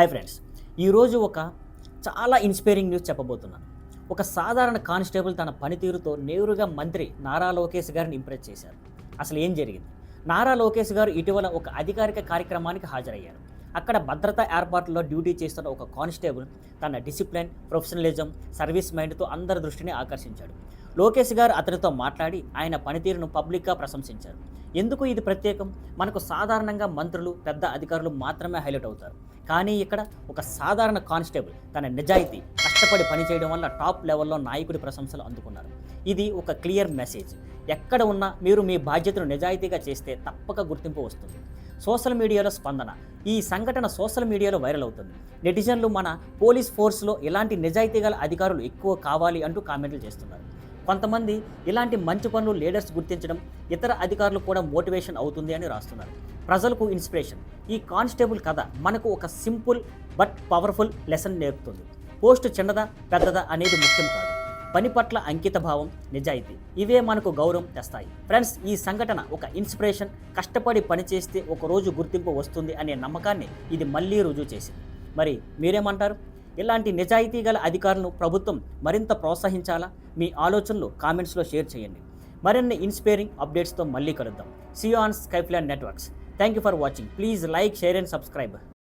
Hi friends, ఈరోజు ఒక చాలా ఇన్స్పైరింగ్ న్యూస్ చెప్పబోతున్నాను. ఒక సాధారణ కానిస్టేబుల్ తన పనితీరుతో నేరుగా మంత్రి నారా లోకేష్ గారిని ఇంప్రెస్ చేశారు. అసలు ఏం జరిగింది? నారా లోకేష్ గారు ఇటీవల ఒక అధికారిక కార్యక్రమానికి హాజరయ్యారు. అక్కడ భద్రతా ఏర్పాట్లలో డ్యూటీ చేస్తున్న ఒక కానిస్టేబుల్ తన డిసిప్లిన్, ప్రొఫెషనలిజం, సర్వీస్ మైండ్తో అందరి దృష్టిని ఆకర్షించాడు. లోకేష్ గారు అతనితో మాట్లాడి ఆయన పనితీరును పబ్లిక్గా ప్రశంసించారు. ఎందుకు ఇది ప్రత్యేకం? మనకు సాధారణంగా మంత్రులు, పెద్ద అధికారులు మాత్రమే హైలైట్ అవుతారు. కానీ ఇక్కడ ఒక సాధారణ కానిస్టేబుల్ తన నిజాయితీ, కష్టపడి పనిచేయడం వల్ల టాప్ లెవెల్లో నాయకుడి ప్రశంసలు అందుకున్నారు. ఇది ఒక క్లియర్ మెసేజ్. ఎక్కడ ఉన్నా మీరు మీ బాధ్యతను నిజాయితీగా చేస్తే తప్పక గుర్తింపు వస్తుంది. సోషల్ మీడియాలో స్పందన. ఈ సంఘటన సోషల్ మీడియాలో వైరల్ అవుతుంది. నెటిజన్లు మన పోలీస్ ఫోర్స్లో ఇలాంటి నిజాయితీ గల అధికారులు ఎక్కువ కావాలి అంటూ కామెంట్లు చేస్తున్నారు. కొంతమంది ఇలాంటి మంచి పనులు లీడర్స్ గుర్తించడం ఇతర అధికారులు కూడా మోటివేషన్ అవుతుంది అని రాస్తున్నారు. ప్రజలకు ఇన్స్పిరేషన్. ఈ కానిస్టేబుల్ కథ మనకు ఒక సింపుల్ బట్ పవర్ఫుల్ లెసన్ నేర్పుతుంది. పోస్ట్ చిన్నదా పెద్దదా అనేది ముఖ్యం కాదు. పని పట్ల అంకిత భావం, నిజాయితీ ఇవే మనకు గౌరవం తెస్తాయి. ఫ్రెండ్స్, ఈ సంఘటన ఒక ఇన్స్పిరేషన్. కష్టపడి పనిచేస్తే ఒకరోజు గుర్తింపు వస్తుంది అనే నమ్మకాన్ని ఇది మళ్ళీ రుజువు చేసింది. మరి మీరేమంటారు? ఇలాంటి నిజాయితీ గల అధికారులను ప్రభుత్వం మరింత ప్రోత్సహించాలా? మీ ఆలోచనలు కామెంట్స్లో షేర్ చేయండి. మరిన్ని ఇన్స్పైరింగ్ అప్డేట్స్తో మళ్ళీ కలుద్దాం. See you on Skyplan networks. Thank you for watching. Please like, share and subscribe.